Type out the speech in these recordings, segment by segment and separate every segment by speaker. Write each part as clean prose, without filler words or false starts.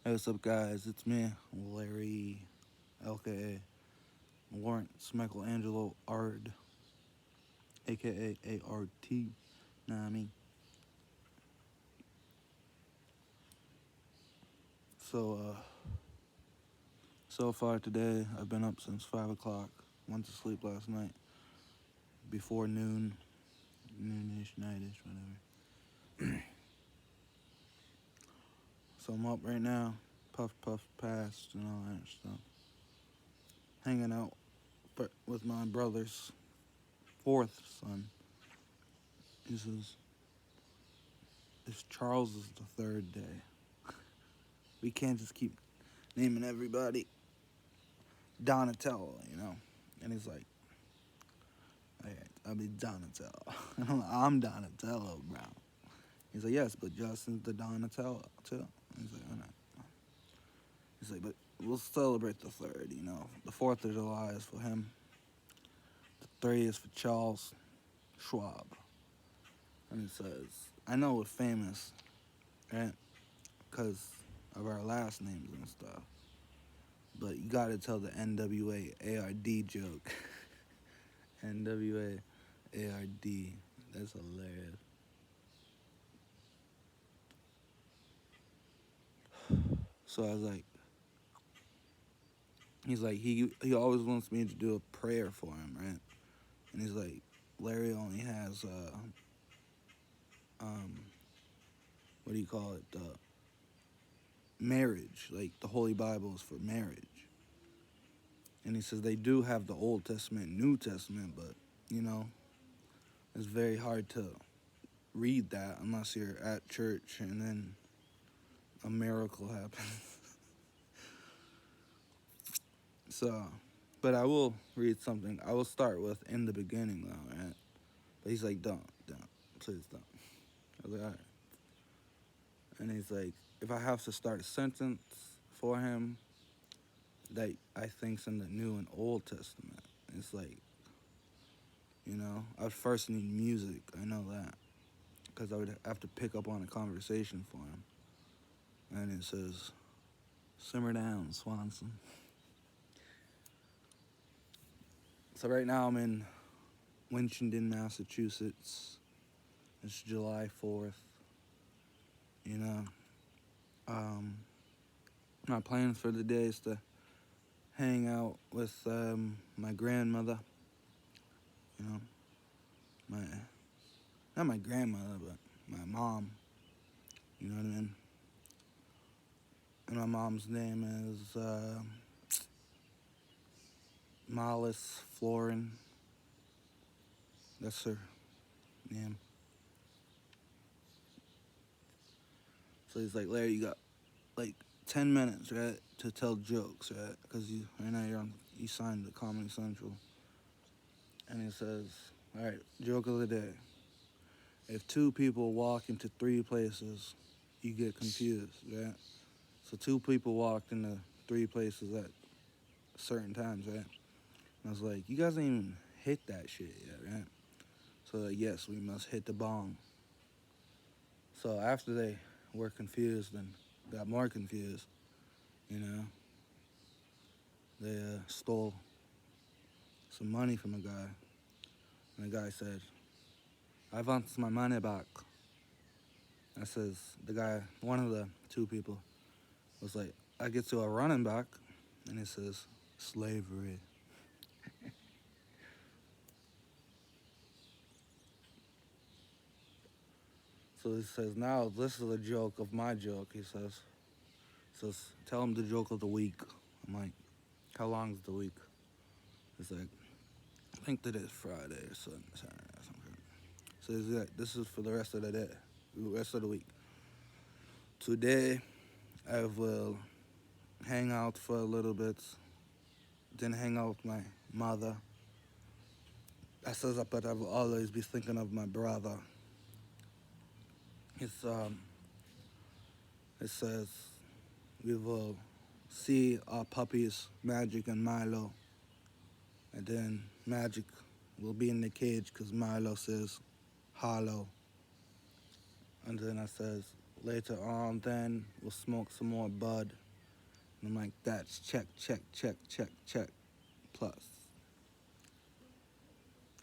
Speaker 1: Hey, what's up, guys? It's me, Larry, aka Lawrence Michelangelo Ard, aka ART. Nah, I mean, so so far today, I've been up since 5 o'clock. Went to sleep last night before noon, noonish, nightish, whatever. So I'm up right now, puff puff past and all that stuff. Hanging out with my brother's fourth son. This is it's Charles's the third day. We can't just keep naming everybody Donatello, you know? And he's like, hey, I'll be Donatello. And I'm like, I'm Donatello, bro. He's like, yes, but Justin's the Donatello, too. And he's like, all right. He's like, but we'll celebrate the third, you know? The 4th of July is for him. The 3 is for Charles Schwab. And he says, I know we're famous, right? Because of our last names and stuff. But you gotta tell the NWA ARD joke. NWA ARD. That's hilarious. So I was like, he's like, he always wants me to do a prayer for him, right? And he's like, Larry only has um what do you call it? Marriage. Like the Holy Bible is for marriage. And he says they do have the Old Testament, New Testament, but you know, it's very hard to read that unless you're at church and then a miracle happens. So, but I will read something. I will start with in the beginning though, right? But he's like, don't, please don't. I was like, all right. And he's like, if I have to start a sentence for him that I think's in the New and Old Testament, it's like, you know, I'd first need music. I know that because I would have to pick up on a conversation for him. And it says, simmer down, Swanson. So right now I'm in Winchendon, Massachusetts. It's July 4th. You know, um, my plans for the day is to hang out with my grandmother. You know, my not my grandmother, but my mom. You know what I mean? And my mom's name is Mollis Florin. That's her name. So he's like, Larry, you got like 10 minutes, right, to tell jokes, right? Because right now you signed the Comedy Central. And he says, all right, joke of the day. If two people walk into three places, you get confused, right? So two people walked into three places at certain times, right? And I was like, you guys ain't even hit that shit yet, right? So like, yes, we must hit the bong. So after they were confused and got more confused, you know, they stole some money from a guy. And the guy said, I want my money back. I says, the guy, one of the two people, was like, I get to a running back. And he says, slavery. So he says, now this is a joke of my joke. He says, tell him the joke of the week. I'm like, how long is the week? He's like, I think today's Friday or Saturday or something. So he's like, this is for the rest of the day, the rest of the week. Today, I will hang out for a little bit, then hang out with my mother. I says, but I will always be thinking of my brother. It's, it says, we will see our puppies, Magic and Milo. And then Magic will be in the cage because Milo says, hollow. And then I says, Later on, then we'll smoke some more bud. And I'm like, that's check, check, check, check, check, plus.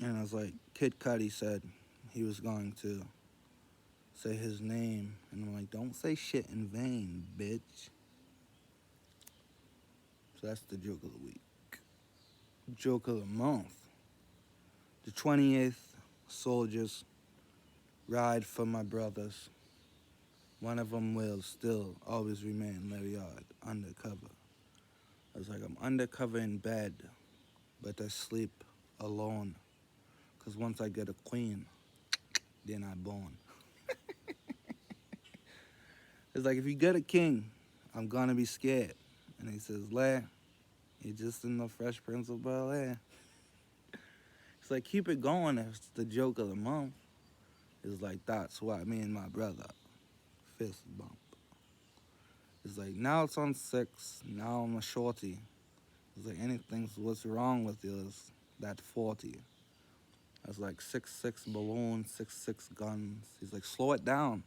Speaker 1: And I was like, Kid Cudi said he was going to say his name. And I'm like, don't say shit in vain, bitch. So that's the joke of the week. Joke of the month. The 28th soldiers ride for my brothers. One of them will still always remain Larry Yard, undercover. I was like, I'm undercover in bed, but I sleep alone. Because once I get a queen, then I born. It's like, if you get a king, I'm gonna be scared. And he says, Larry, you're just in the Fresh Prince of Bel-Air. It's like, keep it going. It's the joke of the month. It's like, that's why me and my brother fist bump. It's like, now it's on 6. Now I'm a shorty. It's like, anything's what's wrong with you is that 40. I was like, 6'6" balloon, 6'6" guns. He's like, slow it down.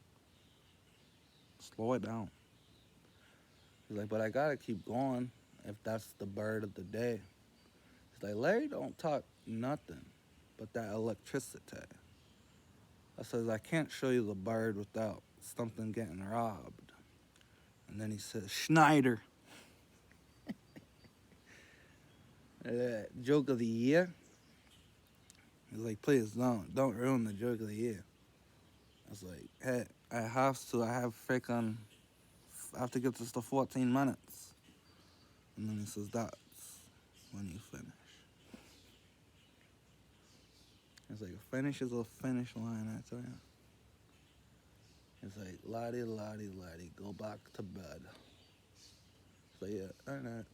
Speaker 1: Slow it down. He's like, but I gotta keep going if that's the bird of the day. He's like, Larry don't talk nothing but that electricity. I says, I can't show you the bird without something getting robbed. And then he says, Schneider. Joke of the year. He's like, please don't ruin the joke of the year. I was like, hey, I have to. I have to get this to 14 minutes. And then he says, that's when you finish. It's like, a finish is a finish line, I tell you. It's like, lottie, lottie, lottie, go back to bed. So yeah, all right.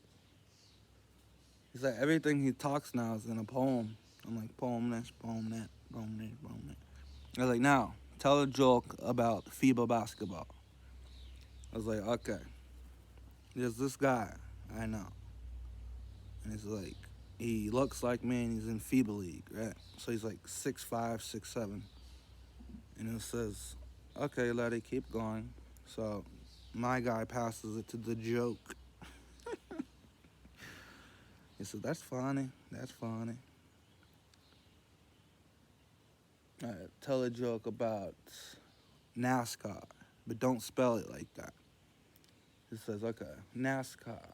Speaker 1: He's like, everything he talks now is in a poem. I'm like, poem this, poem that, poem this, poem that. I was like, now, tell a joke about FIBA basketball. I was like, okay. There's this guy I know. And he's like, he looks like me and he's in FIBA league, right? So he's like 6'5", 6'7". And it says, okay, let it keep going. So my guy passes it to the joke. He said, that's funny, that's funny. All right, tell a joke about NASCAR, but don't spell it like that. He says, okay, NASCAR.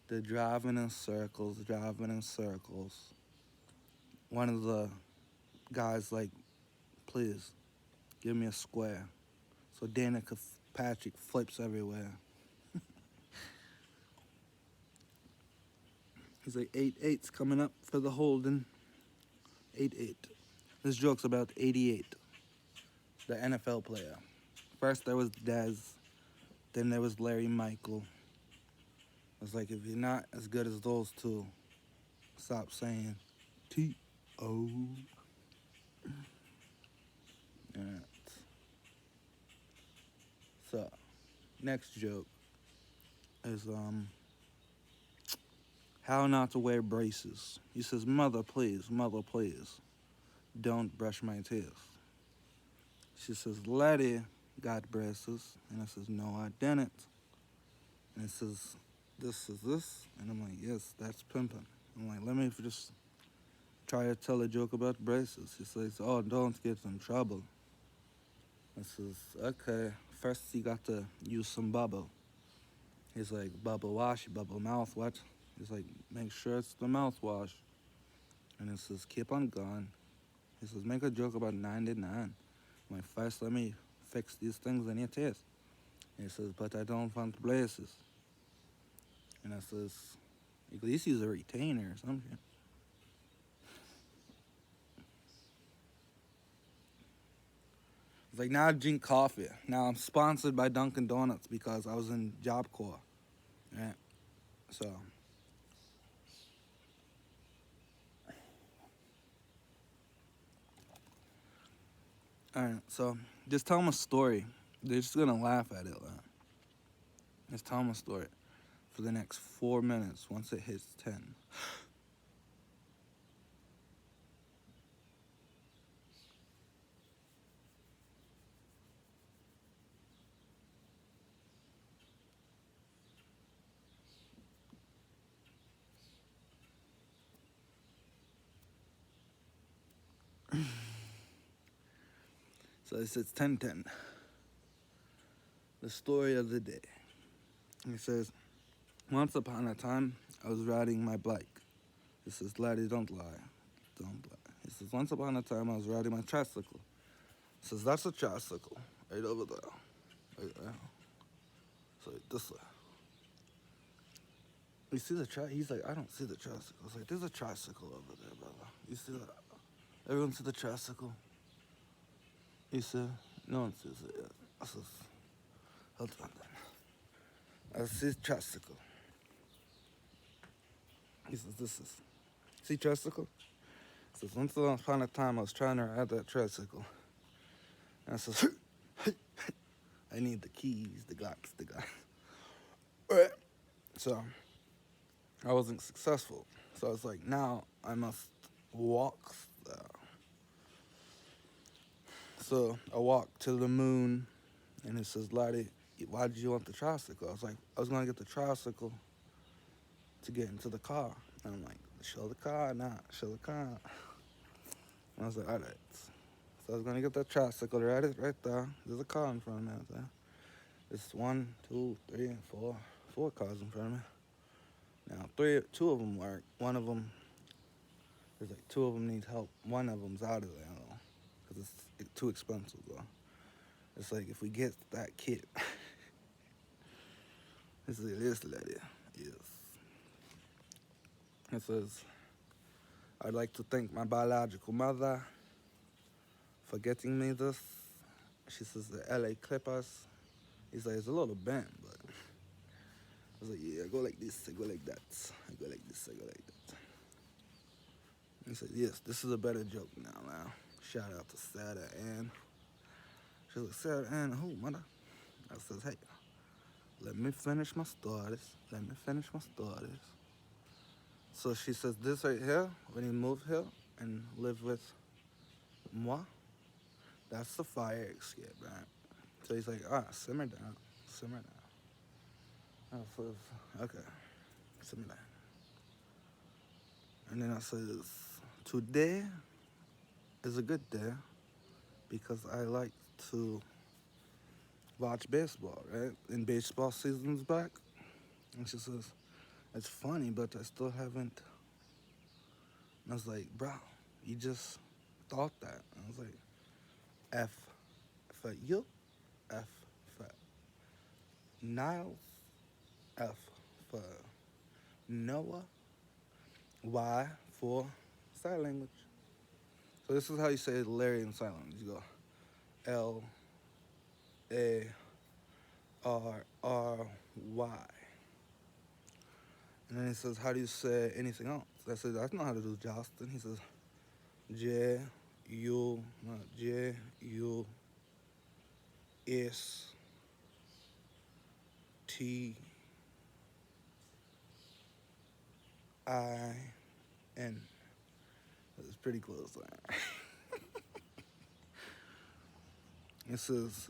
Speaker 1: They're driving in circles, driving in circles. One of the guys like, please, give me a square. So Danica Patrick flips everywhere. He's like, 8-8's coming up for the Holden. 8-8. This joke's about 88, the NFL player. First there was Dez, then there was Larry Michael. I was like, if you're not as good as those two, stop saying T-O. Alright. So, next joke is how not to wear braces. He says, mother, please, don't brush my teeth. She says, Letty got braces. And I says, no, I didn't. And it says, this is this. And I'm like, yes, that's pimping. I'm like, let me just try to tell a joke about braces. He says, oh, don't get in trouble. I says, okay, first you got to use some bubble. He's like, bubble wash, bubble mouthwash. He's like, make sure it's the mouthwash. And it says, keep on going. He says, make a joke about 99. I'm like, first let me fix these things in your teeth. And he says, but I don't want braces. And I says, at least use a retainer or something. It's like, now I drink coffee. Now I'm sponsored by Dunkin' Donuts because I was in Job Corps. Right? So. Alright, so just tell them a story. They're just gonna laugh at it. Just tell them a story for the next 4 minutes once it hits 10. So it says 10:10. The story of the day. It says, once upon a time, I was riding my bike. It says, laddie, don't lie. Don't lie. It says, once upon a time, I was riding my tricycle. It says, that's a tricycle. Right over there. Right there. So this way. You see the He's like, I don't see the tricycle. I was like, there's a tricycle over there, brother. You see that? Everyone see the tricycle? He said, no one sees it yet. I says, hold on then. I see the tricycle. He says, this is. See tricycle? He says, once upon a time I was trying to ride that tricycle. And I says, I need the keys, the glocks, the guy. Alright. So I wasn't successful. So I was like, now I must walk there. So I walked to the moon, and it says, laddie, why did you want the tricycle? I was like, I was going to get the tricycle to get into the car. And I'm like, show the car, show the car. And I was like, all right. So I was going to get that tricycle, right there. There's a car in front of me. There. It's 1, 2, 3, and 4 cars in front of me. Now, 2 of them work. One of them, there's like 2 of them need help. One of them's out of there, though, because it's too expensive, though. It's like, if we get that kit, this lady, yes. It says, I'd like to thank my biological mother for getting me this. She says the LA Clippers. He's like, it's a little bent, but I was like, yeah, I go like this, I go like that. I go like this, I go like that. He said, yes, this is a better joke now. Shout out to Sarah Ann. She's like, Sarah Ann, who, mother? I says, hey, let me finish my stories. So she says, this right here, when you move here and live with moi, that's the fire escape, right? So he's like, simmer down. I says, okay, simmer down. And then I says, today is a good day because I like to watch baseball, right? And baseball season's back. And she says, it's funny, but I still haven't. And I was like, bro, you just thought that. And I was like, F for you, F for Niles, F for Noah, Y for sign language. So this is how you say Larry in sign language. You go LARRY. And then he says, how do you say anything else? I said, I know how to do Justin. He says, JUSTIN. It's pretty close. It says,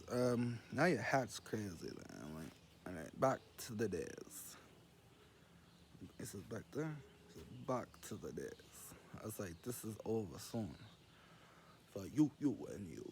Speaker 1: now your hat's crazy. I'm like, all right, back to the days. It says back there. It says back to the days. I was like, this is over soon. For you, and you.